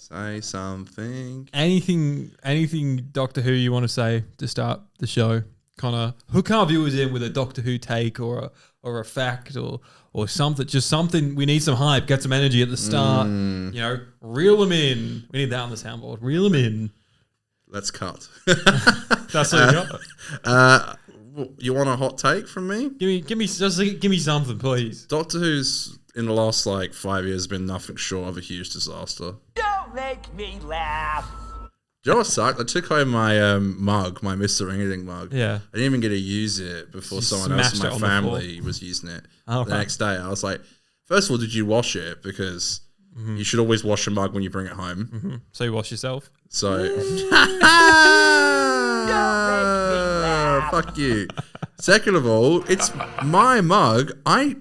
Say something. Anything Doctor Who you want to say to start the show? Kind of hook our viewers in with a Doctor Who take or a fact or something. Just something. We need some hype. Get some energy at the start. You know, reel them in. We need that on the soundboard. Reel them in. Let's cut. That's what you got. You want a hot take from me? Give me something, please. Doctor Who's in the last 5 years been nothing short of a huge disaster. Don't make me laugh. Do you know what sucked? I took home my mug, my Mr. Anything mug. Yeah. I didn't even get to use it before someone else in my family was using it. The next day, I was like, first of all, did you wash it? Because you should always wash a mug when you bring it home. So you wash yourself? So, fuck you. Second of all, it's my mug. I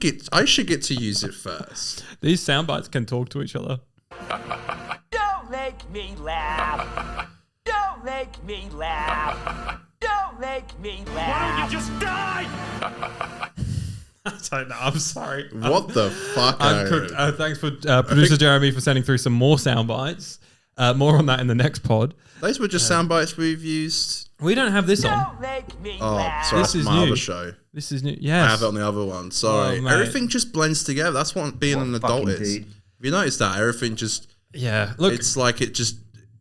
should get to use it first. These sound bites can talk to each other. Don't make me laugh. Don't make me laugh. Don't make me laugh. Why don't you just die? I don't know. I'm sorry. What the fuck? I'm cooked. Thanks for producer Jeremy for sending through some more sound bites. More on that in the next pod. Those were just sound bites we've used. We don't have this on. Don't make me laugh. Sorry, This that's is my new. other show. This is new. Yes. I have it on the other one. Sorry. Oh, everything just blends together. That's what being an adult is. dude. Have you noticed that? Everything just... Yeah. Look, It's like it just...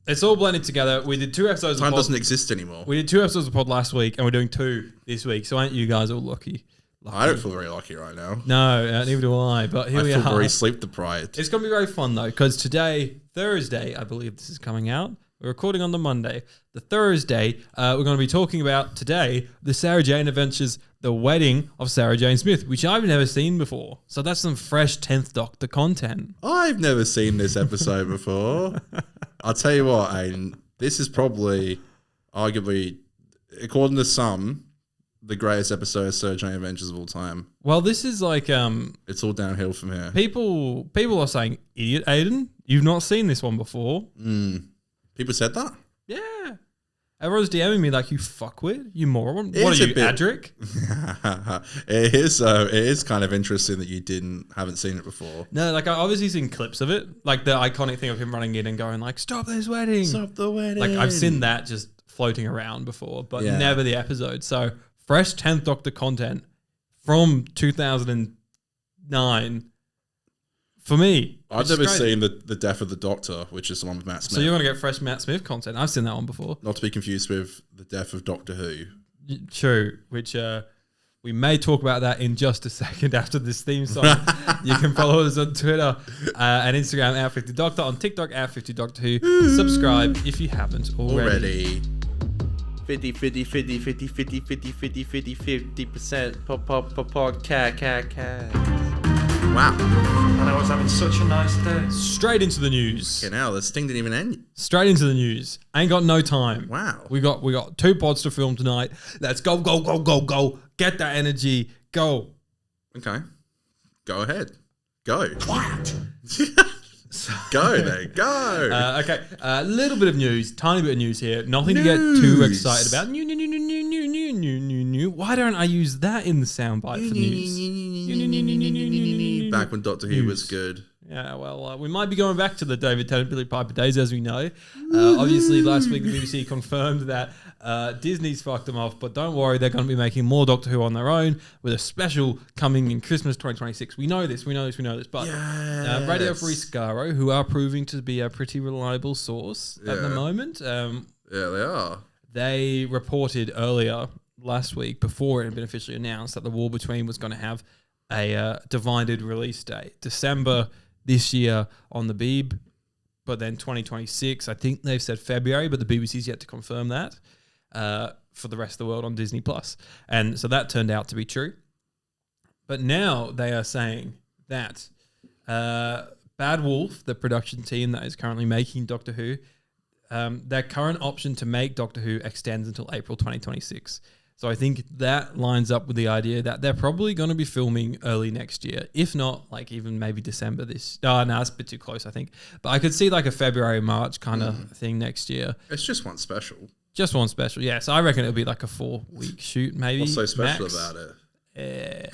it's all blended together. We did 2 episodes Time of pod. doesn't exist anymore. We did 2 episodes of pod last week, and we're doing 2 this week. So aren't you guys all lucky? I don't feel very lucky right now. No, neither do I. But here I we feel are. very sleep deprived. It's going to be very fun, though, because today, Thursday, I believe this is coming out. We're recording on the Monday. The Thursday, we're going to be talking about today the Sarah Jane Adventures, the wedding of Sarah Jane Smith, which I've never seen before. So that's some fresh 10th Doctor content. I've never seen this episode before. I'll tell you what, Aiden. This is probably, arguably, according to some, the greatest episode of Sarah Jane Adventures of all time. Well, this is like It's all downhill from here. people are saying, idiot, Aiden, you've not seen this one before. People said that? Yeah. Everyone's DMing me like, you fuckwit, you moron. It What is are a you, bit- Adric? It is kind of interesting that you haven't seen it before. No, like I've obviously seen clips of it. Like the iconic thing of him running in and going like, stop this wedding. Stop the wedding. Like I've seen that just floating around before, but Yeah. never the episode. So fresh 10th Doctor content from 2009 for me. I've never seen the Death of the Doctor, which is the one with Matt Smith. So you're going to get fresh Matt Smith content. I've seen that one before. Not to be confused with the Death of Doctor Who. True, which we may talk about that in just a second after this theme song. You can follow us on Twitter and Instagram at 50Doctor, on TikTok at 50Doctor Who. Subscribe if you haven't already. 50% cat. Wow. And I was having such a nice day. Straight into the news. Okay, now this thing didn't even end. Straight into the news. Ain't got no time. Wow. We got 2 pods to film tonight. Let's go. Get that energy. Go. Okay. Go ahead. Go. What? Go then. Go. Okay. A little bit of news. Tiny bit of news here. Nothing to get too excited about. New. Why don't I use that in the soundbite for news? Back when Doctor Who was good. Yeah, well, we might be going back to the David Tennant, Billy Piper days, as we know. Obviously, last week the BBC confirmed that Disney's fucked them off, but don't worry, they're going to be making more Doctor Who on their own with a special coming in Christmas 2026. We know this. But Radio Free Scaro, who are proving to be a pretty reliable source at the moment, Yeah, they are. they reported earlier last week, before it had been officially announced, that The War Between was going to have a divided release date. December this year on the Beeb, but then 2026, I think they've said February, but the BBC's yet to confirm that for the rest of the world on Disney+. And so that turned out to be true. But now they are saying that Bad Wolf, the production team that is currently making Doctor Who, their current option to make Doctor Who extends until April 2026. So I think that lines up with the idea that they're probably going to be filming early next year, if not like even maybe December this. No, it's a bit too close, I think. But I could see like a February, March kind of thing next year. It's just one special. Just one special, yeah. So I reckon it'll be like a 4-week shoot, maybe. What's so special max. about it?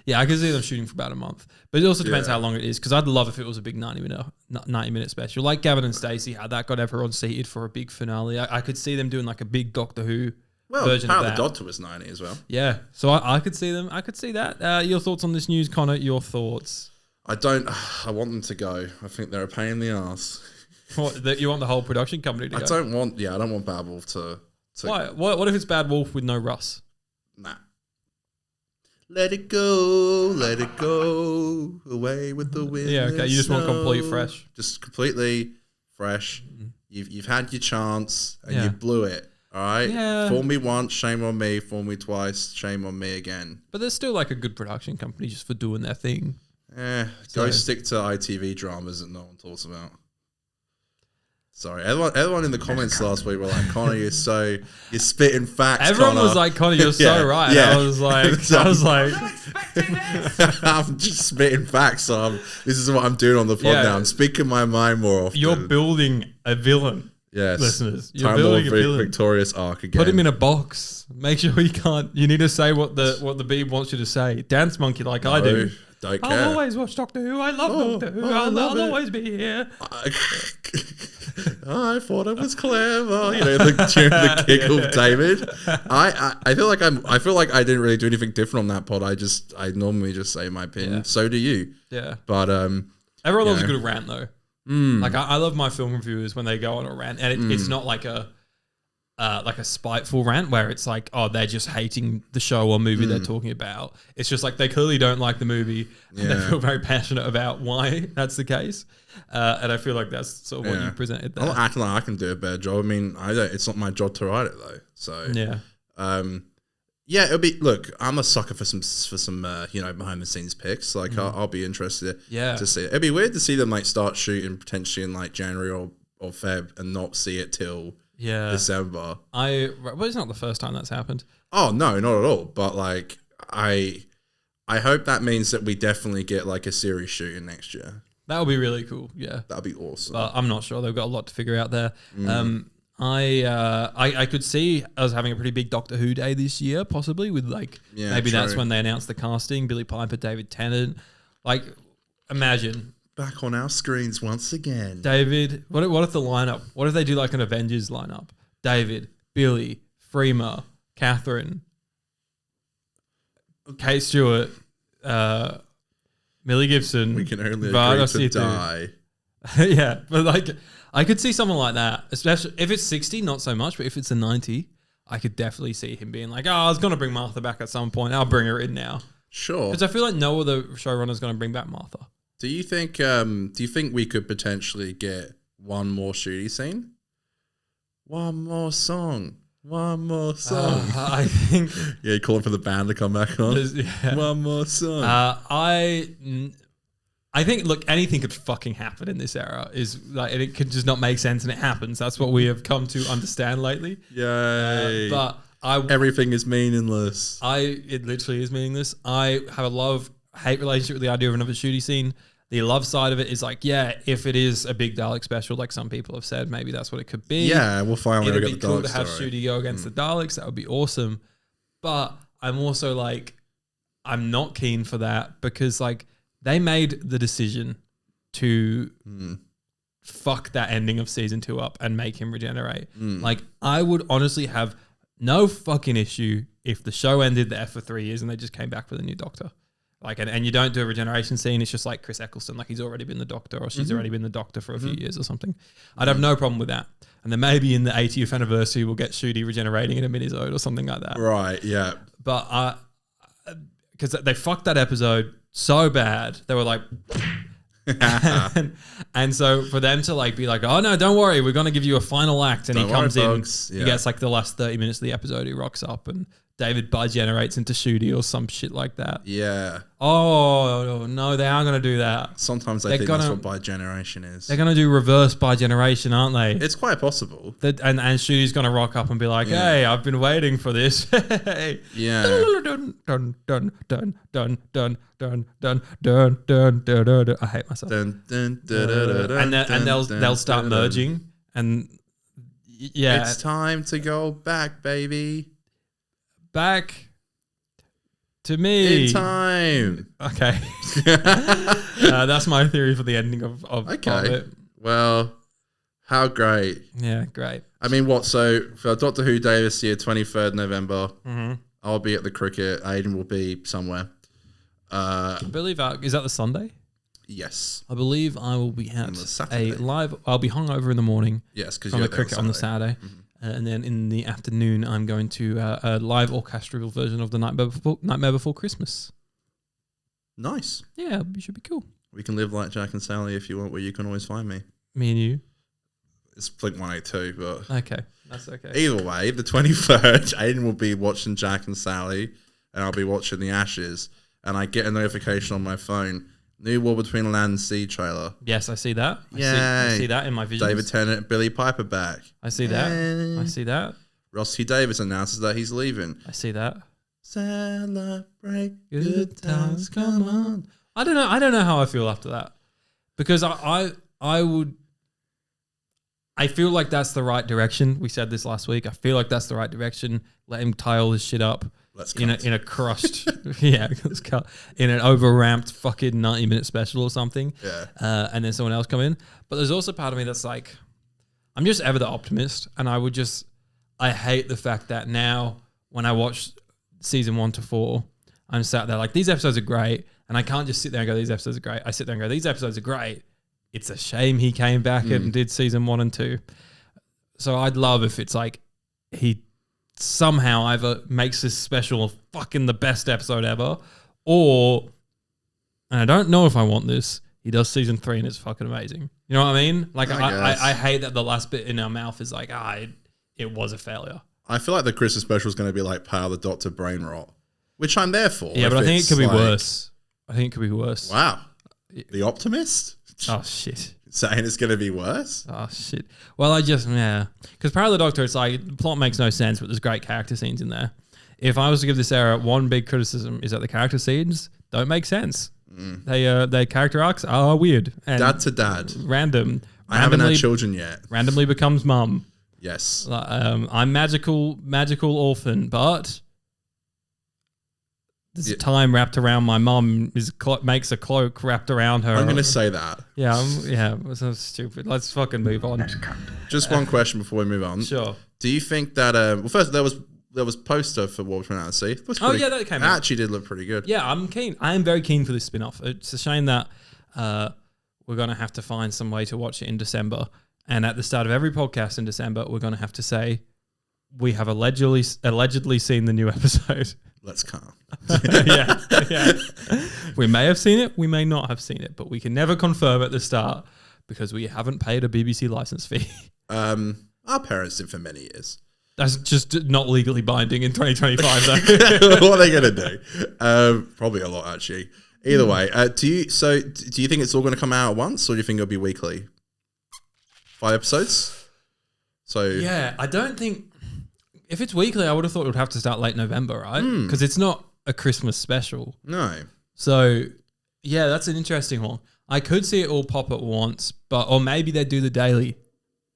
Yeah, I could see them shooting for about a month. But it also depends how long it is, because I'd love if it was a big 90-minute special. Like Gavin and Stacey, how that got everyone seated for a big finale. I could see them doing like a big Doctor Who version of Power that. of the Doctor was 90 as well. Yeah, so I could see them. I could see that. Your thoughts on this news, Connor? Your thoughts? I want them to go. I think they're a pain in the ass. What, you want the whole production company to go? I don't want Bad Wolf to Why? What if it's Bad Wolf with no Russ? Nah. Let it go away with the wind. Yeah, okay. You just want complete fresh. Just completely fresh. You've had your chance and Yeah. you blew it. All right. Yeah. Fool me once, shame on me. Fool me twice, shame on me again. But there's still like a good production company just for doing their thing. Go So- stick to ITV dramas that no one talks about. Sorry, everyone in the comments last week were like, "Connor, you're spitting facts." Everyone Connor. was like, "Connor, you're Yeah, so right." yeah. And I was like, I'm just spitting facts. So this is what I'm doing on the pod Yeah. now. I'm speaking my mind more often. "You're building a villain." yes, listeners. You're Time building Lord a villain. victorious arc again. Put him in a box. Make sure you can't. You need to say what the Beeb wants you to say. Dance monkey like I do. Don't care. I'll always watch Doctor Who. I love Doctor Who. I love I'll it. always be here. I thought it was clever. You know, during the giggle, David. I feel like I didn't really do anything different on that pod. I normally just say my opinion. Yeah. So do you. Yeah. But Everyone loves a good rant though. Like I love my film reviewers when they go on a rant, and it's not like a spiteful rant where it's like, oh, they're just hating the show or movie they're talking about. It's just like they clearly don't like the movie and they feel very passionate about why that's the case. And I feel like that's sort of what you presented there. I'm not acting like I can do a better job. I mean, it's not my job to write it though. So Yeah. it'll be. Look, I'm a sucker for some behind the scenes pics. Like I'll be interested to see it. It'd be weird to see them like start shooting potentially in like January or Feb and not see it till December. Well, it's not the first time that's happened. Oh no, not at all. But like I hope that means that we definitely get like a series shooting next year. That would be really cool. Yeah. That'd be awesome. But I'm not sure. They've got a lot to figure out there. I could see us having a pretty big Doctor Who day this year, possibly with like maybe that's true. when they announce the casting. Billy Piper, David Tennant. Like, imagine Back on our screens once again. David. What if the lineup? What if they do like an Avengers lineup? David, Billy, Freema, Catherine, Kate Stewart, Millie Gibson. We can only Varda agree to Situ. die. Yeah, but like I could see someone like that, especially if it's 60, not so much, but if it's a 90, I could definitely see him being like, oh, I was going to bring Martha back at some point. I'll bring her in now. Sure. Because I feel like no other showrunner's going to bring back Martha. Do you think we could potentially get one more shooty scene? One more song. I think Yeah, calling for the band to come back on. yeah. One more song. I think, look, anything could fucking happen in this era. Is like, and it could just not make sense, and it happens. That's what we have come to understand lately. Yay. But everything is meaningless. it literally is meaningless. I have a love-hate relationship with the idea of another shooty scene. The love side of it is like, yeah, if it is a big Dalek special, like some people have said, maybe that's what it could be. Yeah, we'll finally It'd get be the cool Dalek to have story. Shooty go against the Daleks. That would be awesome. But I'm also like, I'm not keen for that because like they made the decision to fuck that ending of season 2 up and make him regenerate. Like I would honestly have no fucking issue if the show ended there for 3 years and they just came back with a new Doctor. Like, and you don't do a regeneration scene. It's just like Chris Eccleston, like he's already been the Doctor or she's already been the Doctor for a few years or something. I'd have no problem with that. And then maybe in the 80th anniversary, we'll get Shooty regenerating in a minisode or something like that. Right, yeah. But because they fucked that episode so bad, they were like, and so for them to like be like, oh no, don't worry, we're gonna give you a final act, and Don't he comes worry, in, folks. he Yeah. gets like the last 30 minutes of the episode, he rocks up, and David generates into Shooty or some shit like that. Yeah. Oh no, they are gonna do that. Sometimes I They're think that's gonna- what bi-generation is. They're gonna do reverse bi-generation, aren't they? It's quite possible. And Shooty's gonna rock up and be like, Yeah. hey, I've been waiting for this. Hey. Yeah. Dun, dun, dun, dun, dun, dun, dun, dun, dun, dun, dun, dun. I hate myself. Dun, dun, da, da, da, da, And dun, they'll dun, start dun, dun. merging, and yeah, It's time to go back, baby. back To me, In time. okay. That's my theory for the ending of Okay. it. Well, how great. Yeah, great. I mean, what? So for Doctor Who Day this year, 23rd November, Mm-hmm. I'll be at the cricket. Aiden will be somewhere. I believe is that the Sunday? Yes. I believe I will be at On the Saturday. a live. I'll be hungover in the morning Yes, because from you're the cricket on the Saturday, and then in the afternoon I'm going to a live orchestral version of the Nightmare Before Christmas. Nice. Yeah, it should be cool. We can live like Jack and Sally if you want, where you can always find me. Me and you. It's Blink 182, but Okay, that's okay. either way, the 23rd, Aiden will be watching Jack and Sally, and I'll be watching The Ashes, and I get a notification on my phone. New War Between Land and Sea trailer. Yes, I see that. I Yay. see that in my visions. David Tennant and Billy Piper back. I see that. Yay. I see that. Ross T. Davis announces that he's leaving. I see that. Celebrate good times, come on. I don't know how I feel after that, because I feel like that's the right direction. We said this last week. I feel like that's the right direction. Let him tie all his shit up in a crushed, yeah, let's cut in an over ramped fucking 90-minute special or something. Yeah. And then someone else come in. But there's also part of me that's like, I'm just ever the optimist, and I hate the fact that now when I watch season 1 to 4, I'm sat there like, these episodes are great, and I can't just sit there and go, these episodes are great. I sit there and go, these episodes are great. It's a shame he came back and did season 1 and 2. So I'd love if it's like he somehow either makes this special fucking the best episode ever, or, and I don't know if I want this, he does season 3 and it's fucking amazing. You know what I mean? Like I hate that the last bit in our mouth is like, it was a failure. I feel like the Christmas special is going to be like Power the Doctor brain rot, which I'm there for. Yeah, but I think it could be like, worse. I think it could be worse. Wow. The Optimist? Oh, shit. Saying it's going to be worse? Oh, shit. Well, because Power of the Doctor, it's like, the plot makes no sense, but there's great character scenes in there. If I was to give this era one big criticism, is that the character scenes don't make sense. Their character arcs are weird. And Dad to dad. Random. I haven't had children yet. Randomly becomes mum. Yes. I'm magical orphan, but this time wrapped around my mum makes a cloak wrapped around her. I'm going to say that. Yeah, it was so stupid. Let's fucking move on. Just one question before we move on. Sure. Do you think that well, first there was poster for War Between Land and Sea. That came out. It actually did look pretty good. Yeah, I'm keen. I am very keen for this spin-off. It's a shame that we're going to have to find some way to watch it in December. And at the start of every podcast in December, we're going to have to say we have allegedly seen the new episode. Let's calm. yeah. We may have seen it, we may not have seen it, but we can never confirm at the start because we haven't paid a BBC license fee. Our parents did for many years. That's just not legally binding in 2025, though. What are they going to do? Probably a lot, actually. Either way, do you think it's all going to come out at once, or do you think it'll be weekly? 5 episodes? So yeah, I don't think... If it's weekly, I would have thought it would have to start late November, right? Because it's not a Christmas special. No. So, yeah, that's an interesting one. I could see it all pop at once, or maybe they do the daily.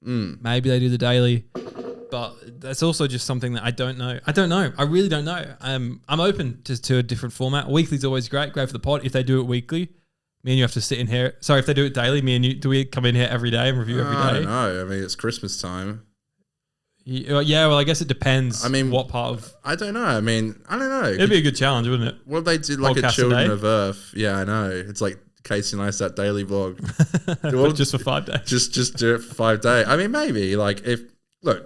Maybe they do the daily. But that's also just something that I don't know. I really don't know. I'm open to a different format. Weekly's always great for the pod. If they do it weekly, me and you have to sit in here. Sorry, if they do it daily, me and you, do we come in here every day and review every day? I don't know. I mean, it's Christmas time. Yeah, well, I guess it depends. I mean, what part of... I don't know. I mean, I don't know. It'd be a good challenge, wouldn't it? What if they did like Podcast a Children today? of Earth? Yeah, I know. It's like Casey Neistat daily vlog. Just for 5 days. Just do it for 5 days. I mean, maybe like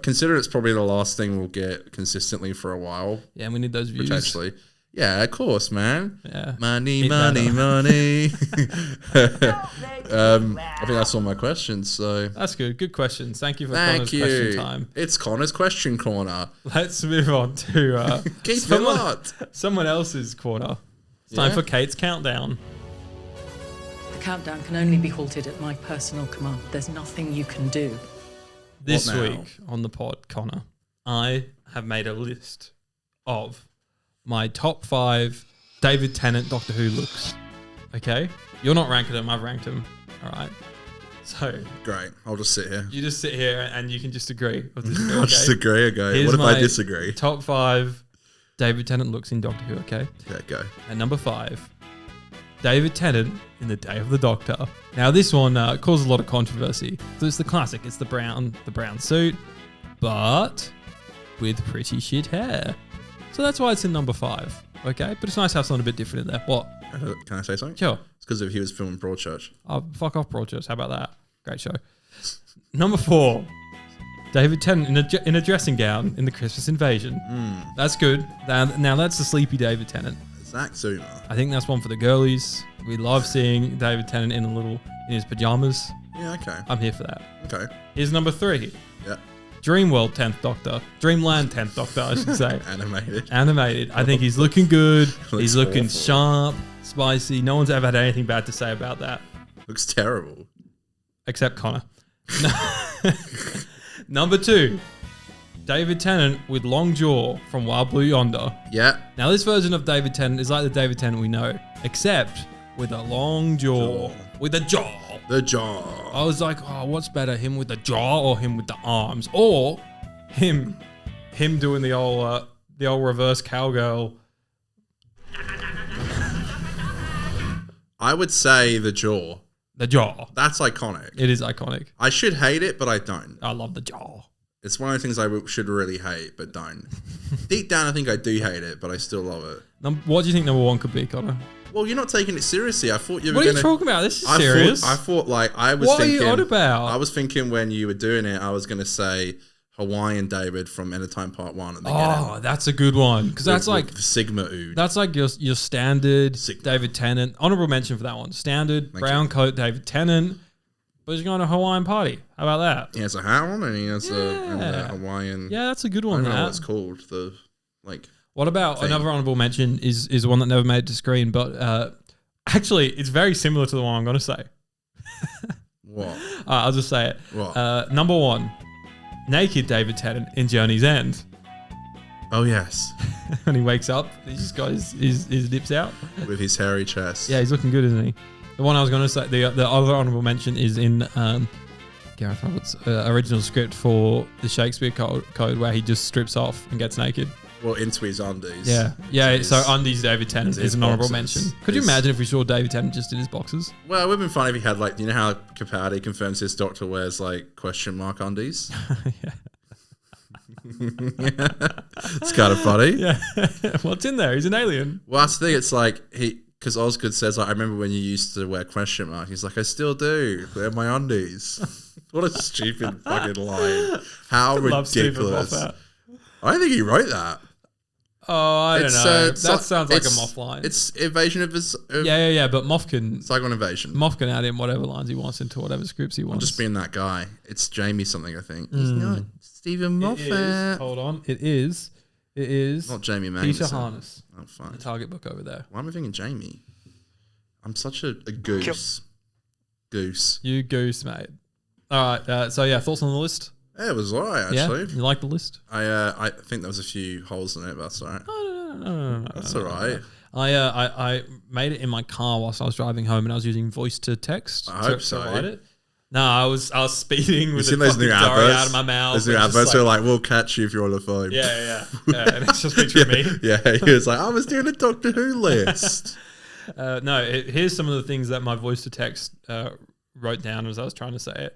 consider it's probably the last thing we'll get consistently for a while. Yeah, and we need those views. Potentially. Yeah, of course, man. Yeah. Money. I think that's all my questions. So that's good. Good questions. Thank you for Connor's question time. It's Connor's question corner. Let's move on to someone else's corner. It's time for Kate's countdown. The countdown can only be halted at my personal command. There's nothing you can do. This week on the pod, Connor, I have made a list of my top 5 David Tennant Doctor Who looks. Okay? You're not ranking them, I've ranked them. All right? So... Great. I'll just sit here. You just sit here and you can just agree. I'll just agree, okay. What if I disagree? Top 5 David Tennant looks in Doctor Who, okay? Yeah, go. And number 5, David Tennant in The Day of the Doctor. Now this one caused a lot of controversy. So it's the classic. It's the brown suit, but with pretty shit hair. So that's why it's in number 5. Okay, but it's nice to have something a bit different in there. What? Can I say something? Sure. It's because he was filming Broadchurch. Oh, fuck off, Broadchurch. How about that? Great show. Number 4, David Tennant in a dressing gown in the Christmas Invasion. That's good. Now that's the sleepy David Tennant. Zach Zuma. I think that's one for the girlies. We love seeing David Tennant in his pajamas. Yeah, okay. I'm here for that. Okay. Here's number 3. Yeah. Dreamworld 10th Doctor. Dreamland 10th Doctor, I should say. Animated. I think he's looking good. Looks He's looking awful. sharp, spicy. No one's ever had anything bad to say about that. Looks terrible. Except Connor. Number 2. David Tennant with long jaw from Wild Blue Yonder. Yeah. Now this version of David Tennant is like the David Tennant we know, except with a long jaw. With a jaw. The jaw. I was like, oh, what's better, him with the jaw or him with the arms, or him doing the old reverse cowgirl? I would say the jaw. The jaw. That's iconic. It is iconic. I should hate it, but I don't. I love the jaw. It's one of the things I should really hate, but don't. Deep down, I think I do hate it, but I still love it. What do you think number 1 could be, Connor? Well, you're not taking it seriously. I thought you were What going are to... you talking about? This is serious. I thought like, I was What thinking... are you on about? I was thinking when you were doing it, I was going to say Hawaiian David from End of Time Part 1 at the beginning. Oh, that's a good one. Because that's like... With Sigma Ood. That's like your standard Sigma. David Tennant. Honorable mention for that one. Standard Thank brown you. coat David Tennant. But he's going to a Hawaiian party. How about that? He has a hat on and he has a Hawaiian... Yeah, that's a good I one. don't know that. what it's called. The like... What about thing. another honorable mention is one that never made it to screen, but actually it's very similar to the one I'm going to say. What? I'll just say it. What? Number 1, naked David Tennant in Journey's End. Oh, yes. When he wakes up, he's just got his lips out. With his hairy chest. Yeah, he's looking good, isn't he? The one I was going to say, the other honorable mention is in Gareth Roberts' original script for the Shakespeare Code, where he just strips off and gets naked. Well, into his undies. Yeah. His- So undies David Tennant his is an honorable boxers. mention. Could you His- imagine if we saw David Tennant just in his boxers? Well, it would have been fun if he had like, you know how Capaldi confirms his doctor wears like question mark undies? Yeah. It's kind of funny. Yeah. What's in there? He's an alien. Well, that's the thing. It's like because Osgood says, like, I remember when you used to wear question mark. He's like, I still do. Wear my undies. What a stupid fucking line. How Love Stephen ridiculous. Moffat. I don't think he wrote that. Oh, I don't know. That so- sounds like a it's- Moff line. It's invasion of his. Yeah. But Moff can Saigon invasion. add in whatever lines he wants into whatever scripts he I'm wants. just being that guy. It's Jamie something, I think. He's not Stephen It is. Moffat. Hold on. It is Not Jamie Magnuson. Peter Harness. Oh, fine. The Target book over there. Why am I thinking Jamie? I'm such a goose. Goose. You goose, mate. All right. So yeah, thoughts on the list? Yeah, it was alright Yeah, actually. you like the list? I think there was a few holes in it, but that's alright. No. That's alright. I made it in my car whilst I was driving home, and I was using voice to text. I hope to so. write it. No, I was speeding You've with seen the those new fucking diary adverts? out of my mouth. Those new and just adverts who are like, we'll catch you if you're on the phone. yeah, and it's just a picture of me. Yeah, he was like, I was doing a Doctor Who list. Here's some of the things that my voice to text wrote down as I was trying to say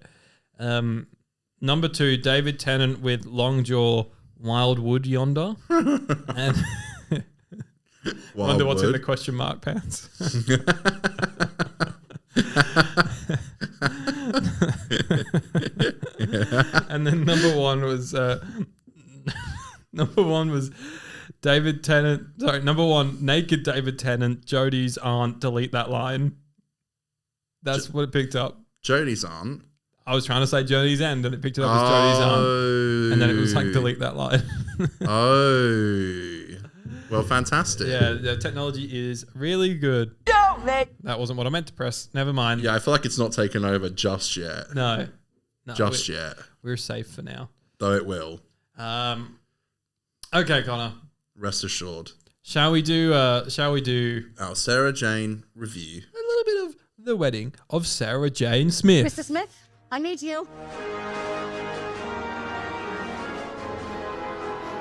it. Number 2, David Tennant with long jaw, Wildwood Yonder. And wonder what's in the question mark pants. And then number one was David Tennant. Sorry, number 1, naked David Tennant. Jodie's aunt. Delete that line. That's what it picked up. Jodie's aunt. I was trying to say Journey's End, and it picked it up as Jodie's aunt, and then it was like delete that line. Well, fantastic. Yeah, the technology is really good. Don't let That wasn't what I meant to press. Never mind. Yeah, I feel like it's not taken over just yet. No, Just yet. We're safe for now. Though it will. Okay, Connor. Rest assured. Shall we do Our Sarah Jane review. a little bit of the wedding of Sarah Jane Smith? Mr. Smith, I need you.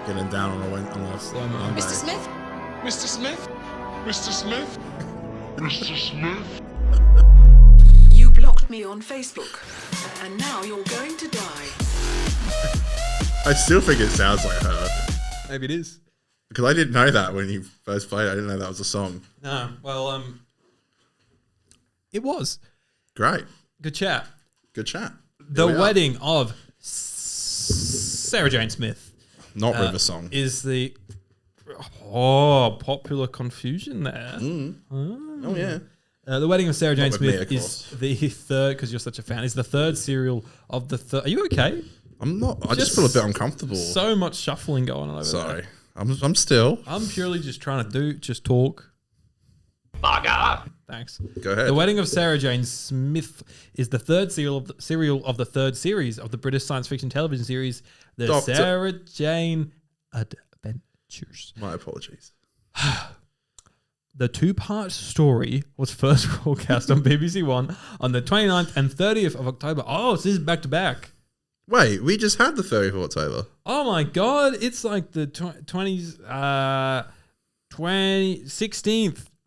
getting down on the Slow-mo. Monday. Mr. Smith? Mr. Smith? Mr. Smith? Mr. Smith? You blocked me on Facebook, and now you're going to die. I still think it sounds like her Maybe it is. because I didn't know that when you first played it. I didn't know that was a song. No, well, it was. Great, Good chat. good chat. The Here we are. wedding of Sarah Jane Smith Not River Song. is the popular confusion there. Oh yeah. The wedding of Sarah Jane with me, Smith of is course. the third, because you're such a fan, is the third serial of the third. Are you okay? I'm not. I just Just feel a bit uncomfortable. So much shuffling going on over Sorry. there. I'm still. I'm purely just trying to just talk. Bugger. Thanks. Go ahead. The Wedding of Sarah Jane Smith is the third serial of the third series of the British science fiction television series, The Doctor- Sarah Jane Adventures. My apologies. The two-part story was first broadcast on BBC One on the 29th and 30th of October. Oh, so this is back-to-back. Wait, we just had the 30th of October. Oh my God, it's like the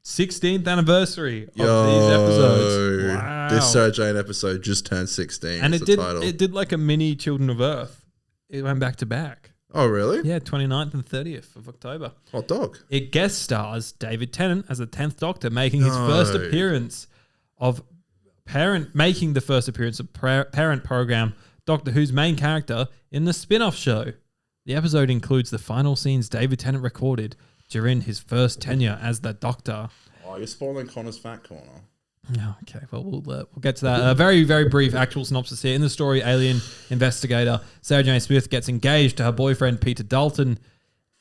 16th anniversary of these episodes. Wow. This Sarah Jane episode just turned 16. And is it the did title. it did like a mini Children of Earth. It went back to back. Oh, really? Yeah, 29th and 30th of October. Hot dog. It guest stars David Tennant as the 10th Doctor, making his first appearance of parent program Doctor Who's main character in the spin-off show. The episode includes the final scenes David Tennant recorded during his first tenure as the Doctor. Oh, you're spoiling Connor's Fat Corner. Oh, okay, well, we'll get to that. A very, very brief actual synopsis here. In the story, alien investigator Sarah Jane Smith gets engaged to her boyfriend, Peter Dalton.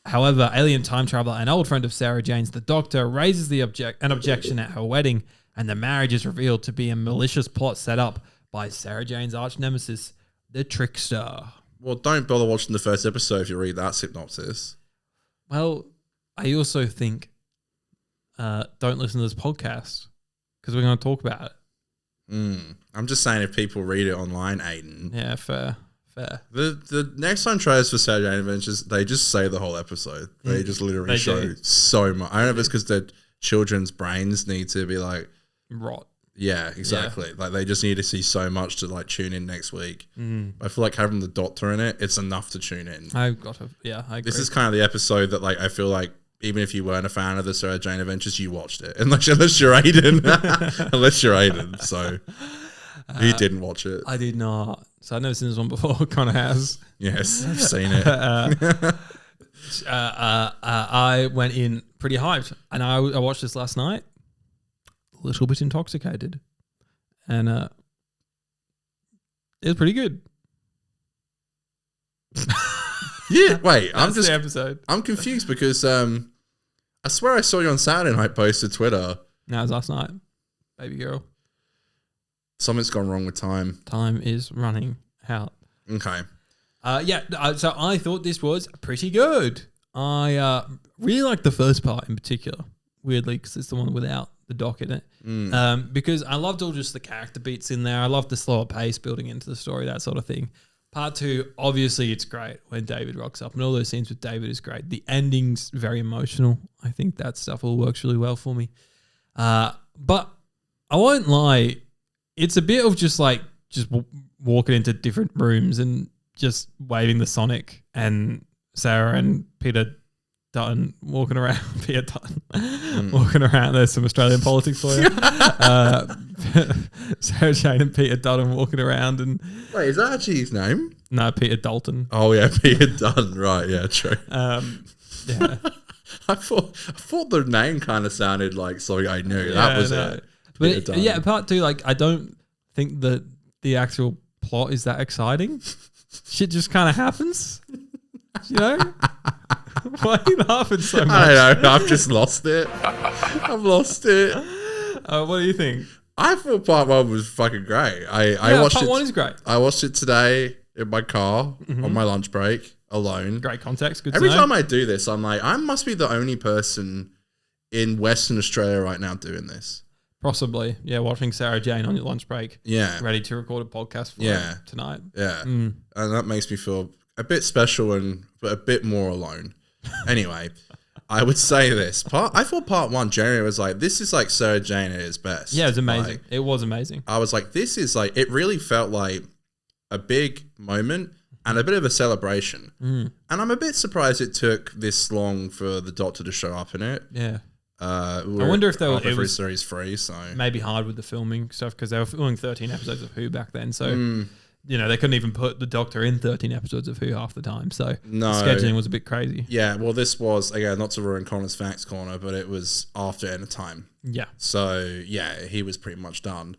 However, alien time traveler and old friend of Sarah Jane's, the Doctor, raises an objection at her wedding, and the marriage is revealed to be a malicious plot set up by Sarah Jane's arch nemesis, the Trickster. Well, don't bother watching the first episode if you read that synopsis. Well, I also think don't listen to this podcast because we're going to talk about it. I'm just saying if people read it online, Aiden. Yeah, fair. The next time trailers for Saturday Night Adventures, they just say the whole episode. They just literally They show do. so much. I don't know if it's because their children's brains need to be like, Rot. yeah, exactly. Like they just need to see so much to like tune in next week. I feel like having the Doctor in it, it's enough to tune in. I agree. This is kind of the episode that like I feel like even if you weren't a fan of the Sarah Jane Adventures, you watched it. Unless you're Aiden. Unless you're Aiden. So he didn't watch it. I did not. So I've never seen this one before. Connor has. Yes, I've seen it. I went in pretty hyped, and I watched this last night. A little bit intoxicated, and it was pretty good. Yeah, wait, That's the episode. I'm confused because I swear I saw you on Saturday night post to Twitter. No, it was last night, baby girl. Something's gone wrong with time. Time is running out. Okay. So I thought this was pretty good. I really like the first part in particular, weirdly, because it's the one without the doc in it. Because I loved all just the character beats in there. I loved the slower pace building into the story, that sort of thing. Part two, obviously, it's great when David rocks up, and all those scenes with David is great. The ending's very emotional. I think that stuff all works really well for me. But I won't lie, it's a bit of just walking into different rooms and just waving the Sonic and Sarah and Peter Dutton walking around. Peter Dutton walking around. There's some Australian politics for you. Sarah Jane and Peter Dutton walking around, and Wait, is that actually his name? no, Peter Dalton. Oh yeah, Peter Dunn. Right, yeah, true. Yeah, I thought the name kind of sounded like something I knew. That was it. Peter But Dunn. yeah, part two, like I don't think that the actual plot is that exciting. Shit just kind of happens, you know. Why are you laughing so much? I don't know. I've just lost it. I've lost it. What do you think? I thought part one was fucking great. I watched part it. one is great. I watched it today in my car on my lunch break alone. Great context. Good. Every to know. time I do this, I'm like, I must be the only person in Western Australia right now doing this. Possibly, yeah. Watching Sarah Jane on your lunch break. Yeah. Ready to record a podcast for Yeah. tonight. Yeah. And that makes me feel. a bit special but a bit more alone. Anyway, I would say this. I thought part 1, January was like, this is like Sarah Jane at its best. Yeah, it was amazing. Like, It was amazing. I was like, this is like, it really felt like a big moment and a bit of a celebration. And I'm a bit surprised it took this long for the Doctor to show up in it. Yeah. I wonder if they were it was series 3, so maybe hard with the filming stuff because they were filming 13 episodes of Who back then. So, they couldn't even put the Doctor in 13 episodes of Who half the time. So No. the scheduling was a bit crazy. Yeah, well, this was, again, not to ruin Connor's Facts Corner, but it was after End of Time. Yeah. So, yeah, he was pretty much done.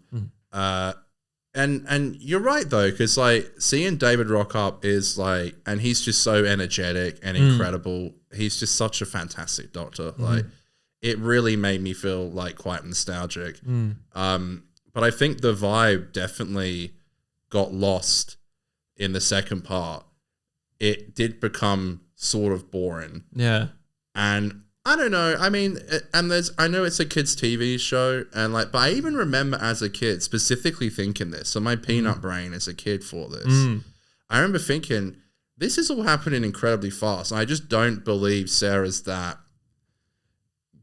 And you're right, though, because, like, seeing David rock up is, like, and he's just so energetic and incredible. He's just such a fantastic Doctor. Like, it really made me feel, like, quite nostalgic. But I think the vibe definitely got lost in the second part. It did become sort of boring. Yeah. And I don't know. I mean, I know it's a kids' TV show, and like, but I even remember as a kid specifically thinking this. So my peanut brain as a kid for this, I remember thinking this is all happening incredibly fast. And I just don't believe Sarah's that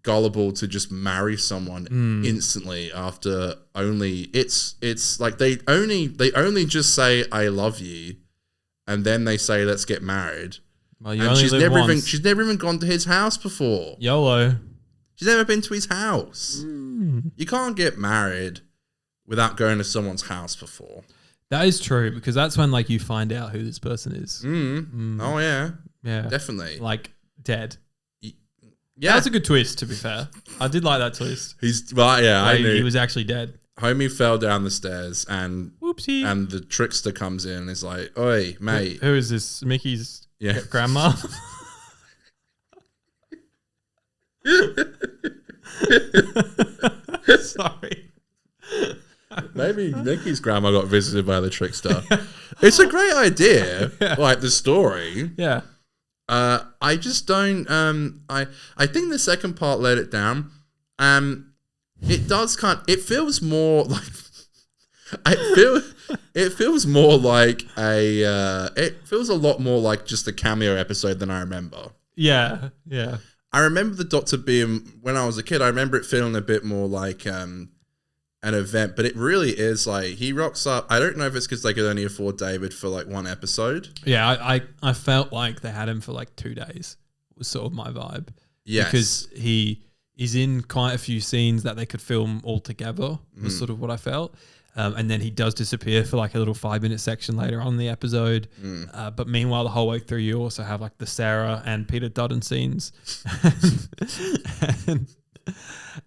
gullible to just marry someone instantly after only it's like they only just say I love you, and then they say let's get married. Well, you And only she's live never once. she's never even gone to his house before. YOLO. She's never been to his house. You can't get married without going to someone's house before. That is true because that's when like you find out who this person is. Oh yeah, Yeah. definitely. Like dead. Yeah, That's a good twist, to be fair. I did like that twist. he's well, yeah. I Like, knew he was actually dead. Homie fell down the stairs, and Whoopsie. and the trickster comes in and is like, "Oi, mate." Who is this? Mickey's Yeah. grandma? Sorry. Maybe Nikki's grandma got visited by the trickster. It's a great idea, like the story. Yeah. I just don't. I think the second part let it down. It does It feels more like. It feels more like a. It feels a lot more like just a cameo episode than I remember. Yeah. Yeah. I remember the Doctor being when I was a kid. I remember it feeling a bit more like an event, but it really is like he rocks up. I don't know if it's because they could only afford David for like one episode. Yeah. I felt like they had him for like 2 days. Was sort of my vibe. Yes, Because he is in quite a few scenes that they could film all together. Was sort of what I felt. And then he does disappear for like a little 5-minute section later on in the episode. But meanwhile, the whole way through, you also have like the Sarah and Peter Dutton scenes.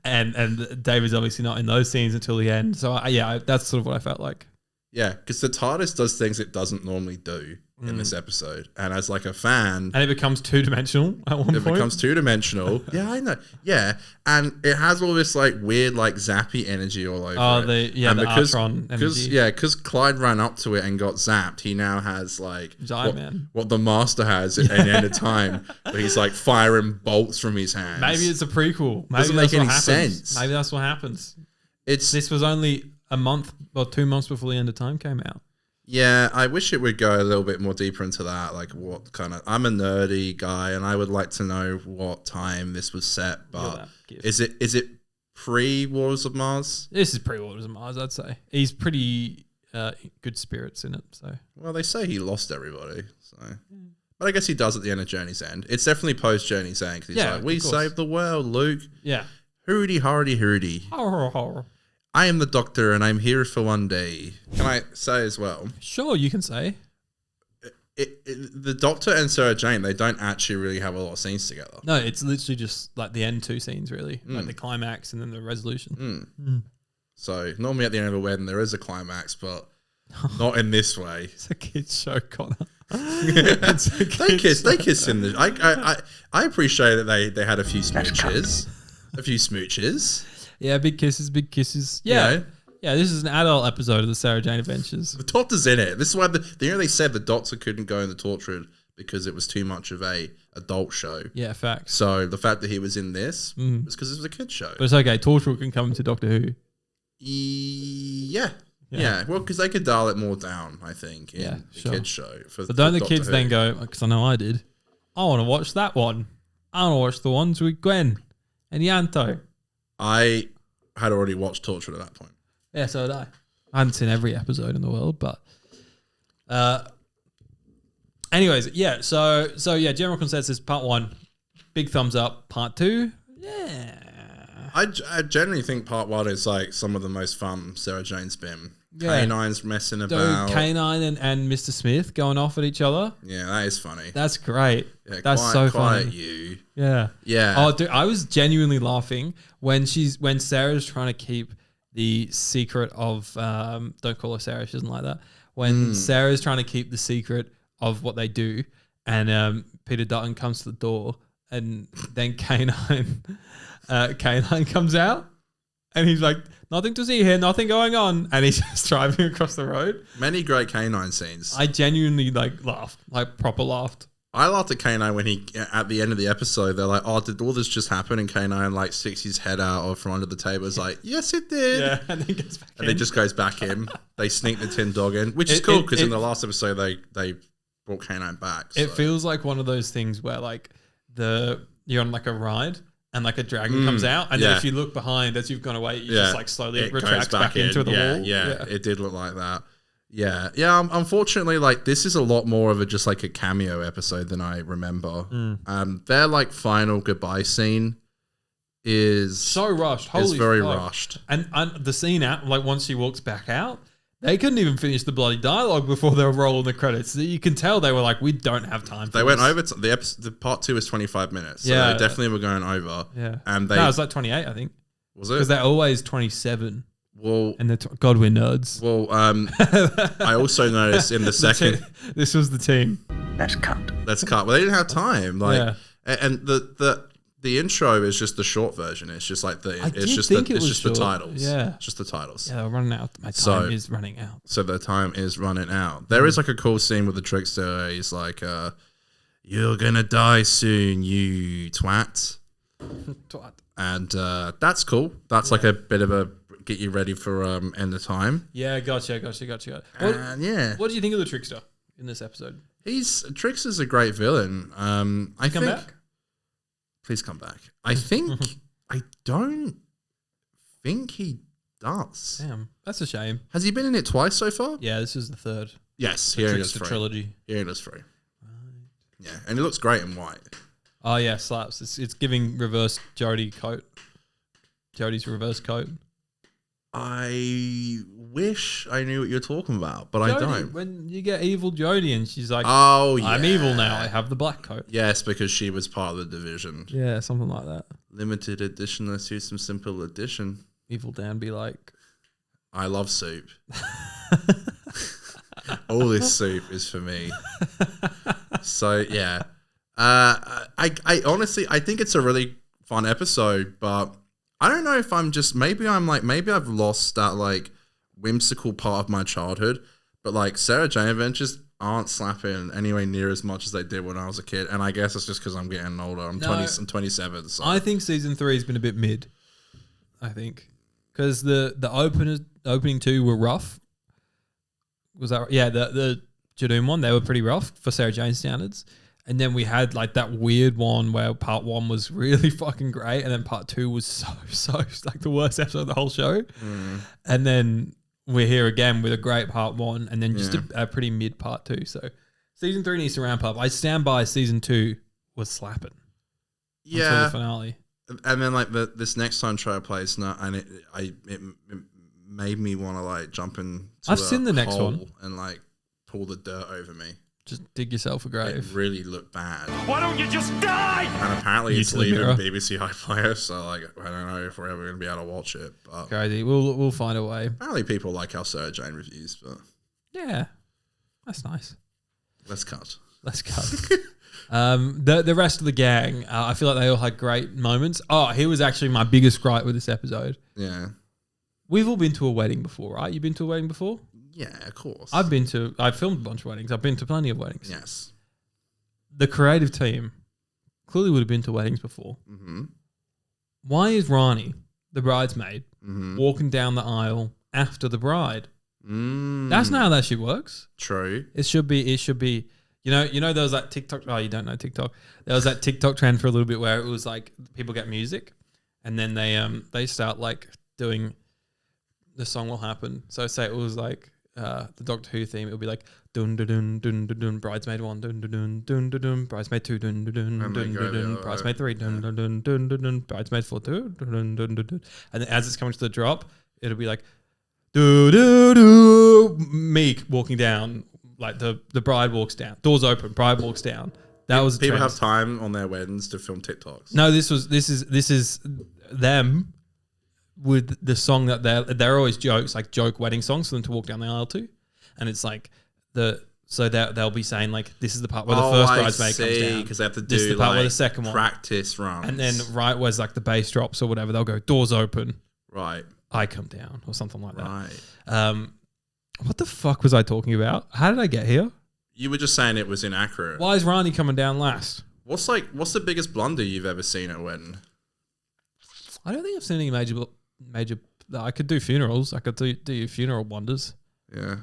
and David's obviously not in those scenes until the end. So that's sort of what I felt like. yeah, because the TARDIS does things it doesn't normally do in this episode, and as like a fan, And it becomes 2-dimensional at one it point. becomes 2-dimensional. Yeah, I know. Yeah, and it has all this like weird like zappy energy all over Oh, it. the And Artron energy. because Clyde ran up to it and got zapped, he now has like Giant Man. what the Master has at the end of time, where he's like firing bolts from his hands. Maybe it's a prequel. Maybe Doesn't that's make what any happens. sense. Maybe that's what happens. This was only a month or 2 months before the end of time came out. Yeah, I wish it would go a little bit more deeper into that. Like, what kind of? I'm a nerdy guy, and I would like to know what time this was set. But is it pre Wars of Mars? This is pre-Waters of Mars, I'd say. He's pretty good spirits in it. So Well, they say he lost everybody. So, but I guess he does at the end of Journey's End. It's definitely post Journey's End. 'Cause he's Yeah, like, we of course. saved the world, Luke. yeah. Hooty hardy hooty. Horror. I am the Doctor, and I'm here for one day. Can I say as well? Sure, you can say. The Doctor and Sarah Jane, they don't actually really have a lot of scenes together. No, it's literally just like the end 2 scenes, really. Like the climax and then the resolution. So normally at the end of a wedding there is a climax, but not in this way. It's a kid's show, Connor. They kiss in the. I appreciate that they had a few smooches, Yeah, big kisses. Yeah. You know? Yeah, this is an adult episode of the Sarah Jane Adventures. The Doctor's in it. This is why they said the Doctor couldn't go in the torch room because it was too much of a adult show. Yeah, facts. So the fact that he was in this was because it was a kid show. But it's okay. Torchwood can come into Doctor Who. Yeah. Yeah, well, because they could dial it more down, I think, in Yeah, the sure. kids show. But don't the Doctor kids Who. then go, because I know I did, I want to watch that one. I want to watch the ones with Gwen and Yanto. I had already watched Torchwood at that point. Yeah, so did I. I hadn't seen every episode in the world, but anyways, yeah. So yeah, general consensus, part 1, big thumbs up. Part 2, yeah. I generally think part 1 is like some of the most fun Sarah Jane's been. Yeah. K9's messing Dude, about. K9 and Mr. Smith going off at each other. Yeah, that is funny. That's great. Yeah, That's quiet, so quiet funny. you. Yeah. Yeah. Oh, dude, I was genuinely laughing when Sarah's trying to keep the secret of don't call her Sarah, she doesn't like that. When Sarah's trying to keep the secret of what they do, and Peter Dutton comes to the door, and then K9 comes out, and he's like, "Nothing to see here, nothing going on," and he's just driving across the road. Many great K9 scenes. I genuinely laughed, proper laughed. I laughed at K9 when he, at the end of the episode, they're like, "Oh, did all this just happen?" And K9 sticks his head out or from under the table. It's like, "Yes, it did." Yeah, and then goes back And then just goes back in. They sneak the tin dog in, which is cool because in the last episode they brought K9 back. It so. feels like one of those things where you're on a ride and a dragon comes out, and then if you look behind as you've gone away, you just slowly it retracts goes back into the wall. Yeah, it did look like that. Yeah. Unfortunately, this is a lot more of just a cameo episode than I remember. Their final goodbye scene is So rushed. Holy is very fuck. rushed. And the scene out, once she walks back out, they couldn't even finish the bloody dialogue before they were rolling the credits. You can tell they were we don't have time for They went this. over to the episode. The part 2 is 25 minutes. So Yeah. they definitely were going over. Yeah. And No, it was 28, I think. was it? Because they're always 27. Well, And God, we're nerds. well, I also noticed in the second. This was the team. Let's cut. Well, they didn't have time. And the intro is just the short version. It's just the titles. Yeah. It's just the titles. Yeah, they're running out. My time is running out. So the time is running out. There is a cool scene with the trickster. He's like, "You're gonna die soon, you twat." Twat. And that's cool. That's a bit of a get you ready for end of time. Yeah, gotcha. And yeah, What do you think of the trickster in this episode? Trickster's a great villain. I Come think. back? Please come back. I think I don't think he does. Damn, that's a shame. Has he been in it twice so far? Yeah, this is the third. Yes, here it is. Trickster trilogy. Here it is free. Yeah, and it looks great in white. Oh yeah, slaps. It's giving reverse Jodie's reverse coat. I wish I knew what you're talking about, but I don't. When you get evil Jodie and she's like, Oh, yeah. I'm evil now. I have the black coat. Yes, because she was part of the division. Yeah, something like that. Limited edition. Let's do some simple edition. Evil Dan be like, I love soup. All this soup is for me. So yeah, I honestly I think it's a really fun episode, but I don't know if maybe I've lost that whimsical part of my childhood, but Sarah Jane Adventures aren't slapping anywhere near as much as they did when I was a kid, and I guess it's just because I'm getting older. I'm 27. So I think season 3 has been a bit mid. I think because the opening 2 were rough. Was that right? Yeah, the Jadoon one, they were pretty rough for Sarah Jane standards. And then we had that weird one where part 1 was really fucking great, and then part 2 was so the worst episode of the whole show. And then we're here again with a great part 1, and then just a pretty mid part 2. So season 3 needs to ramp up. I stand by season 2 was slapping. Until the finale. And then this next time Trailer plays, and it made me want to jump in. I've seen the next one and pull the dirt over me. Just dig yourself a grave. It really looked bad. Why don't you just die? And apparently it's to the leaving mirror. BBC iPlayer, so I don't know if we're ever going to be able to watch it. But Crazy. We'll find a way. apparently people like our Sarah Jane reviews, but Yeah, that's nice. let's cut. Let's go. The rest of the gang, I feel like they all had great moments. Oh, here was actually my biggest gripe with this episode. Yeah. We've all been to a wedding before, right? You've been to a wedding before? Yeah, of course. I've filmed a bunch of weddings. I've been to plenty of weddings. Yes. The creative team clearly would have been to weddings before. Mm-hmm. Why is Rani, the bridesmaid, Mm-hmm. walking down the aisle after the bride? That's not how that shit works. True. It should be. You know, there was that TikTok. Oh, you don't know TikTok. There was that TikTok trend for a little bit where it was like people get music, and then they start like doing. The song will happen. So say it was like the Doctor Who theme. It would be like dun dun dun dun dun dun. Bridesmaid 1 dun dun dun dun dun dun. Bridesmaid 2 dun dun dun dun dun dun. Bridesmaid 3 dun dun dun dun dun dun. Bridesmaid 4 dun dun dun dun dun. And then as it's coming to the drop, it'll be like do do do. Meek walking down. Like the bride walks down, doors open, bride walks down. That was people have time on their weddings to film TikToks. No, this is them with the song that they're always jokes, like joke wedding songs for them to walk down the aisle to, and it's like they'll be saying like this is the part where the first bridesmaid comes down because they have to do this is the part where the second one practice runs, and then right where's like the bass drops or whatever, they'll go doors open, right, I come down or something like that. Right. What the fuck was I talking about? How did I get here? You were just saying it was inaccurate. Why is Rani coming down last? What's the biggest blunder you've ever seen at a wedding? I don't think I've seen any major. I could do funerals. I could do funeral wonders. Yeah.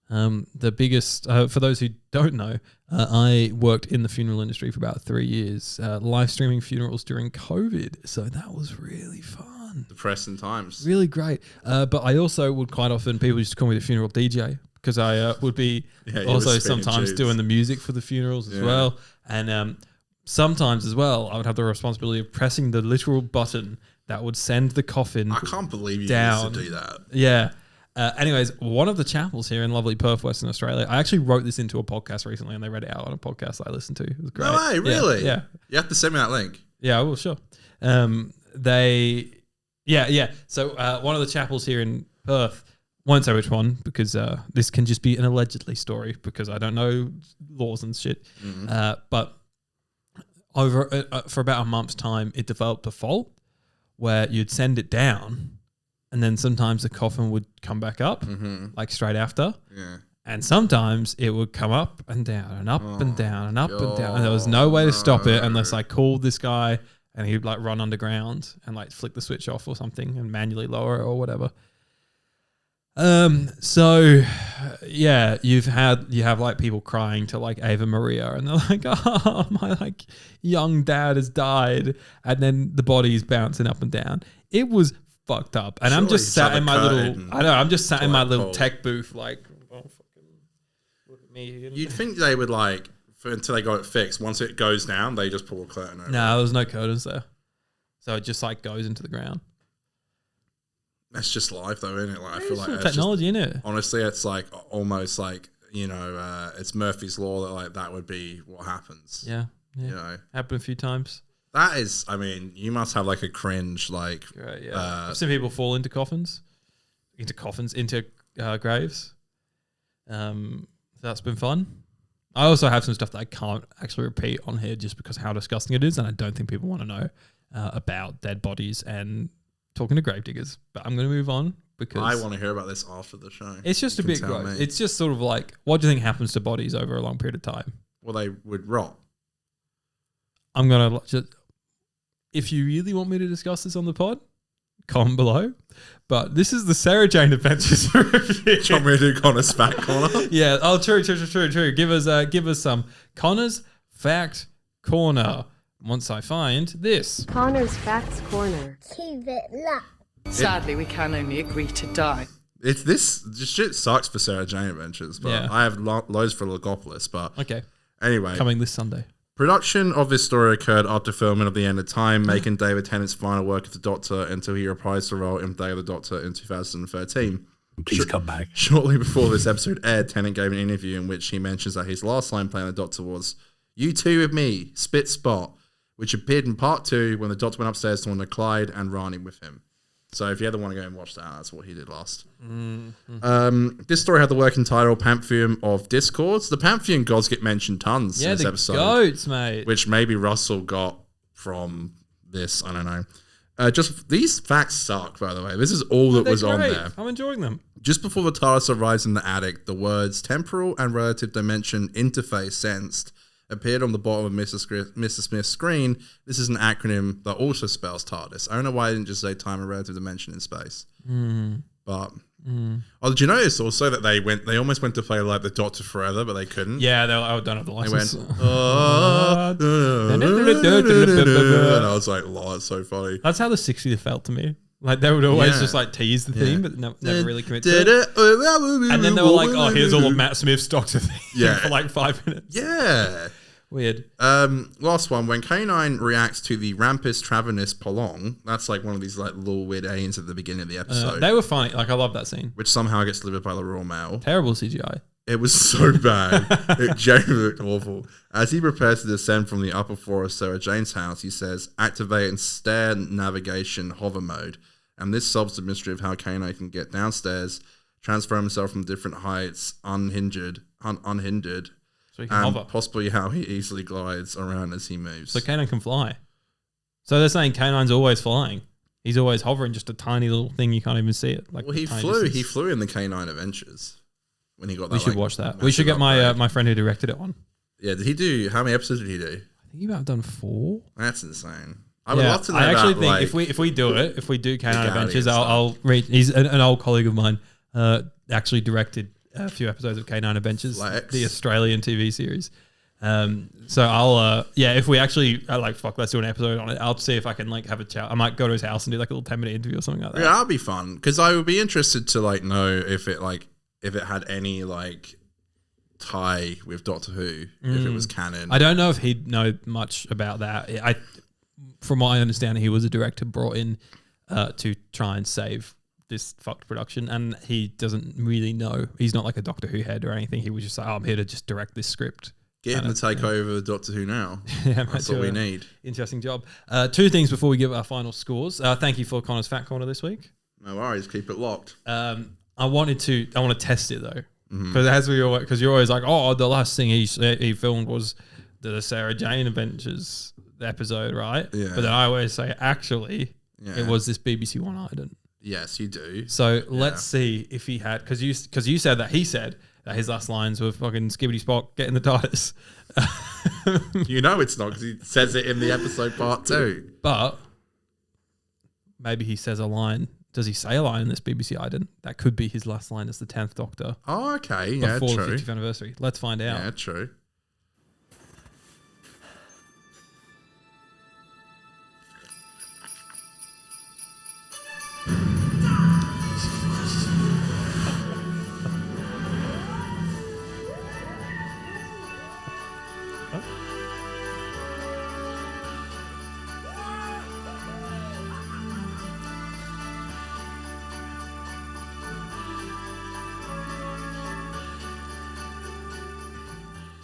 The biggest, for those who don't know, I worked in the funeral industry for about 3 years, live streaming funerals during COVID. So that was really fun. Depressing times. Really great. But I also would quite often, people used to call me the funeral DJ because I would be also sometimes doing the music for the funerals as well. And sometimes as well, I would have the responsibility of pressing the literal button that would send the coffin. I can't believe you down. used to do that. Yeah. Anyways, one of the chapels here in lovely Perth, Western Australia, I actually wrote this into a podcast recently and they read it out on a podcast that I listened to. It was great. No way, really? Yeah. You have to send me that link. Yeah, I will, sure. So one of the chapels here in Perth, won't say which one because this can just be an allegedly story because I don't know laws and shit. But over for about a month's time, it developed a fault where you'd send it down and then sometimes the coffin would come back up like straight after. Yeah. And sometimes it would come up and down and up and down and up and down. And there was no way to stop it unless I called this guy and he'd like run underground and like flick the switch off or something and manually lower it or whatever. So yeah, you have like people crying to like Ava Maria and they're like, oh, my like young dad has died. And then the body's bouncing up and down. It was fucked up. And I'm just sat in my little tech booth like, oh, fucking look at me. You'd think they would like, until they got it fixed, once it goes down, they just pull a curtain over. No, there's no curtains there. So it just like goes into the ground. That's just life, though, isn't it? Like, I feel like it's technology, isn't it? Honestly, it's like almost like it's Murphy's law that like that would be what happens. Yeah. You know, happened a few times. That is, I mean, you must have like a cringe, like. Right, yeah. I've seen people fall into graves. That's been fun. I also have some stuff that I can't actually repeat on here just because how disgusting it is, and I don't think people want to know about dead bodies and talking to gravediggers. But I'm going to move on because I want to hear about this after the show. It's just a bit gross. It's just sort of like, what do you think happens to bodies over a long period of time? Well, they would rot. I'm going to just, if you really want me to discuss this on the pod, comment below. But this is the Sarah Jane Adventures review. Do you want me to do Connor's Fact Corner? Yeah. Oh, true. Give us some Connor's Fact Corner. Once I find this. Connor's Facts Corner. Keep it locked. Sadly, we can only agree to die. This shit sucks for Sarah Jane Adventures, but Yeah. I have loads for Logopolis. But Okay. Anyway, Coming this Sunday. production of this story occurred after filming of The End of Time, making David Tennant's final work as the Doctor until he reprised the role in Day of the Doctor in 2013. Please come back. Shortly before this episode aired, Tennant gave an interview in which he mentions that his last line playing the Doctor was, "You two with me, spit spot," which appeared in part 2 when the Doctor went upstairs to wander Clyde and Rani with him. So if you ever want to go and watch that, that's what he did last. This story had the working title Pantheon of Discords. The Pantheon gods get mentioned tons in this episode. Goats, mate. Which maybe Russell got from this, I don't know. Just these facts suck, by the way. This is all that was on there. I'm enjoying them. Just before the TARDIS arrives in the attic, the words temporal and relative dimension interface sensed appeared on the bottom of Mr. Smith's screen. This is an acronym that also spells TARDIS. I don't know why I didn't just say time and relative dimension in space. But Oh, did you notice also that they almost went to play like the Doctor Forever, but they couldn't? Yeah, they don't have the They license. went, and I was like, "Oh, it's so funny." That's how the 60th felt to me. Like they would always Yeah. just like tease the theme, but never really commit to Did it. it? And then they were like, "Oh, here's all of Matt Smith's Doctor theme Yeah. for like 5 minutes." Yeah. Weird. Last one. When K9 reacts to the Rampus Travenus Polong, that's like one of these like little weird aliens at the beginning of the episode, They were funny. Like I love that scene. which somehow gets delivered by the Royal Mail. Terrible CGI. It was so bad. It genuinely looked awful. As he prepares to descend from the upper floor of Sarah Jane's house, he says, "Activate and stair navigation hover mode." And this solves the mystery of how K9 can get downstairs, transfer himself from different heights, unhindered, So he can and hover. possibly how he easily glides around as he moves. So K9 can fly. So they're saying K9's always flying. He's always hovering, just a tiny little thing you can't even see it. Like Well, he tiny flew. distance. He flew in the K9 Adventures when he got that. We should like, watch that. We massive should get upgrade. my friend who directed it on. Yeah, did he do? How many episodes did he do? I think you might have done 4. That's insane. I would love to know. I actually about, think like, if we do it, if we do K9 legality Adventures, and I'll read. He's an old colleague of mine. Actually directed a few episodes of K9 Adventures, Flex. the Australian TV series. So I'll if we actually let's do an episode on it. I'll see if I can like have a chat. I might go to his house and do like a little 10-minute interview or something like that. Yeah, that'll be fun because I would be interested to like know if it had any like tie with Doctor Who, if it was canon. I don't know if he'd know much about that. From what I understand, he was a director brought in to try and save this fucked production, and he doesn't really know. He's not like a Doctor Who head or anything. He was just like, "Oh, I'm here to just direct this script." Get him to take over Doctor Who now. Yeah, That's what we need. Interesting job. 2 things before we give our final scores. Thank you for Connor's Fat Corner this week. No worries, keep it locked. I want to test it though, because you're always like, "Oh, the last thing he filmed was the Sarah Jane Adventures episode, right?" Yeah. But then I always say, actually, Yeah. it was this BBC One Item. Yes, you do. So let's see if he had, because you said that he said that his last lines were fucking Skibbity Spock, get in the TARDIS. You know it's not because he says it in the episode part 2. But maybe he says a line. Does he say a line in this BBC Item? That could be his last line as the 10th Doctor Oh, okay. Yeah, before true. the 50th anniversary. Let's find out. Yeah, true.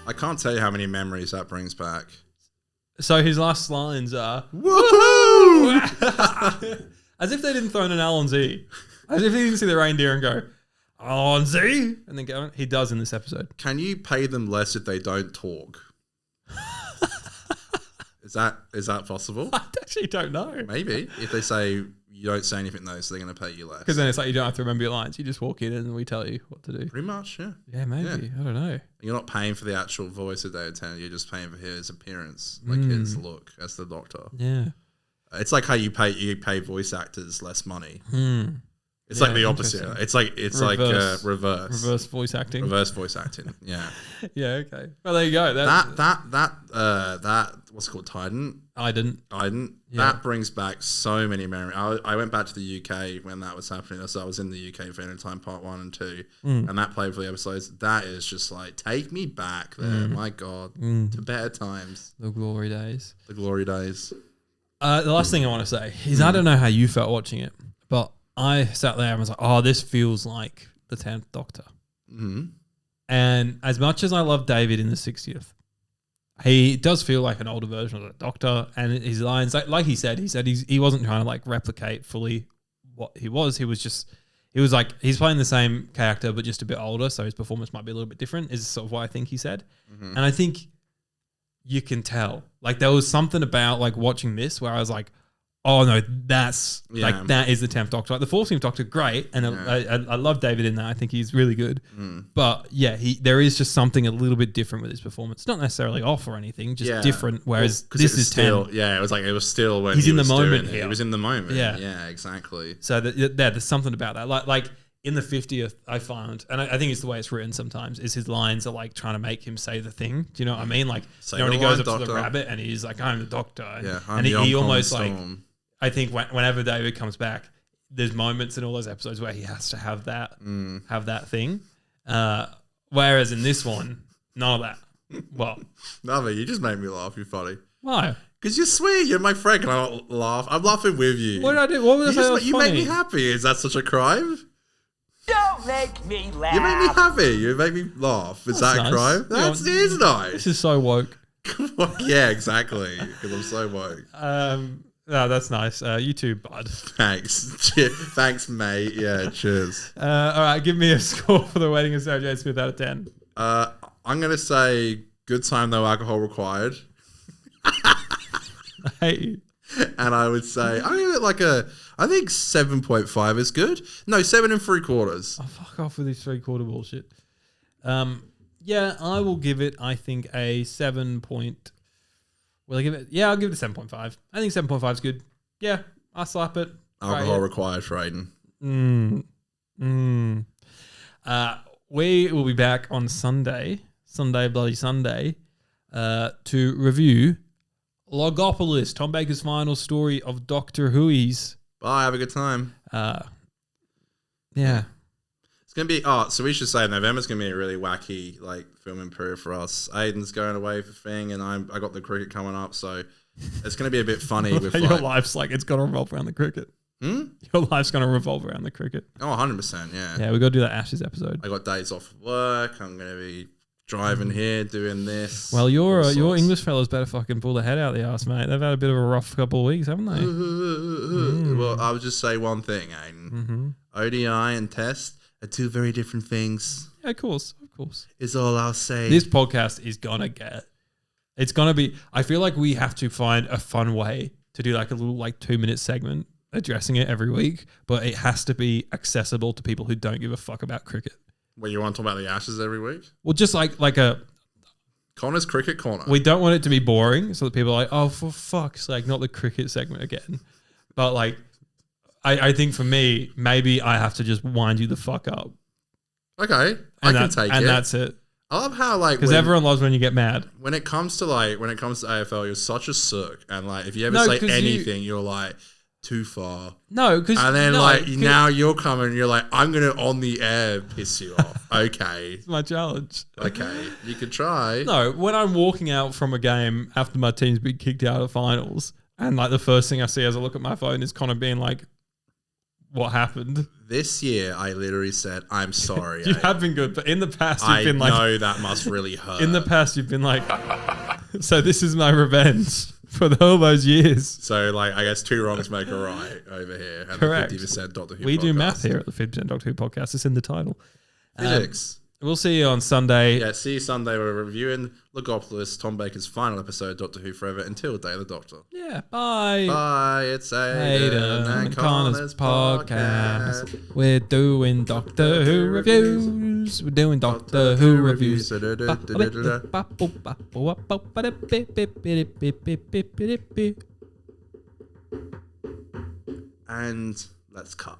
I can't tell you how many memories that brings back. So his last lines are Woohoo! as if they didn't throw in an L on Z. As if he didn't see the reindeer and go, on Z, and then go. He does in this episode. Can you pay them less if they don't talk? Is that possible? I actually don't know. Maybe if they say you don't say anything though, so they're going to pay you less. Because then it's like you don't have to remember your lines. You just walk in and we tell you what to do. Pretty much, yeah. Yeah, maybe. I don't know. You're not paying for the actual voice of David Tennant. You're just paying for his appearance, like his look as the Doctor. Yeah. It's like how you pay voice actors less money. It's Yeah, like the opposite. interesting. It's Reverse. like reverse voice acting. reverse voice acting. Yeah. Yeah. Okay. Well, there you go. That what's it called? Tident. I didn't. Yeah. That brings back so many memories. I went back to the UK when that was happening. So I was in the UK for End of Time Part 1 and 2, and that played for the episodes. That is just like take me back there. My God, to better times, The glory days. the glory days. The last thing I want to say is I don't know how you felt watching it, but I sat there and was like, "Oh, this feels like the 10th Doctor." And as much as I love David in the 60th, he does feel like an older version of the Doctor. And his lines, like he said he wasn't trying to like replicate fully what he was. He was like he's playing the same character but just a bit older, so his performance might be a little bit different. Is sort of what I think he said, and I think you can tell. Like there was something about like watching this where I was like, oh no, that's like that is the 10th Doctor. Like the 14th Doctor, great, and I love David in that. I think he's really good. But yeah, there is just something a little bit different with his performance. Not necessarily off or anything, just different. Whereas this is still 10. Yeah, it was still when he's he in the was moment doing it. here. It was in the moment. Yeah. Yeah, exactly. So there's something about that. Like in the 50th, I found, and I think it's the way it's written sometimes, is his lines are like trying to make him say the thing. Do you know what I mean? Like, Say when the he goes line, up to the doctor. rabbit and he's like, I'm the doctor. Yeah, and the he oncoming almost like, storm. I think whenever David comes back, there's moments in all those episodes where he has to have that thing. Whereas in this one, none of that. Well, No, but you just made me laugh. You're funny. why? Because you're sweet. You're my friend. Can I not laugh? I'm laughing with you. What did I do? What was I You, say that was you make funny? me happy. Is that such a crime? Don't make me laugh. You make me happy. You make me laugh. Is that That's a crime? nice. It is nice. This is so woke. Yeah, exactly. Because I'm so woke. No, that's nice. You too, bud. Thanks. Thanks, mate. Yeah, cheers. All right, give me a score for the wedding of Sarah Jane Smith out of 10. I'm going to say good time, no alcohol required. I hate you. And I would say, I give it like I think 7.5 is good. No, 7 3/4. Oh, fuck off with this 3/4 bullshit. Yeah, I will give it, I think, a 7 point. Will I give it? Yeah, I'll give it a 7.5. I think 7.5 is good. Yeah, I'll slap it. Alcohol required for Aiden. We will be back on Sunday, bloody Sunday, to review Logopolis, Tom Baker's final story of Doctor Who's. Bye, have a good time. Yeah. It's going to be, so we should say November's going to be a really wacky, like, filming period for us. Aiden's going away for thing, and I got the cricket coming up, so it's going to be a bit funny with, Your like... life's like, it's going to revolve around the cricket. Hmm? Your life's going to revolve around the cricket. Oh, 100%, yeah. Yeah, we got to do that Ashes episode. I got days off of work. I'm going to be driving here, doing this. Well, your all sorts. English fellows better fucking pull their head out the arse, mate. They've had a bit of a rough couple of weeks, haven't they? Well, I'll just say one thing, Aiden. ODI and test are two very different things. Yeah, of course. Is all I'll say. This podcast is gonna it's gonna be, I feel like we have to find a fun way to do like a little like 2-minute segment addressing it every week, but it has to be accessible to people who don't give a fuck about cricket. Well, you want to talk about the Ashes every week? Well, just like a, Connor's Cricket Corner. we don't want it to be boring so that people are like, oh, for fuck's sake, not the cricket segment again. But like, I think for me, maybe I have to just wind you the fuck up. Okay, I can take it. And that's it. I love how like Because everyone loves when you get mad. when it comes to AFL, you're such a sook, and like if you ever No, say 'cause anything, you're like too far. No, because And then now you're coming, you're like, I'm gonna on the air piss you off. Okay, it's my challenge. okay, you could try. No, when I'm walking out from a game after my team's been kicked out of finals, and like the first thing I see as I look at my phone is Connor being like, "What happened?" This year, I literally said, I'm sorry. You Aiden. have been good, but in the past you've I been like, know that must really hurt. in the past you've been like, so this is my revenge for all those years. So, like, I guess 2 wrongs make a right over here. And Correct. The 50% Doctor Who We do podcast. math here at the 50% Doctor Who podcast. It's in the title. Physics. We'll see you on Sunday. Yeah, see you Sunday. We're reviewing Logopolis, Tom Baker's final episode, Doctor Who Forever, until Day of the Doctor. Yeah, bye. Bye, it's Aiden and Connor's podcast. We're doing Doctor Who reviews. We're doing Doctor Who reviews. And let's cut.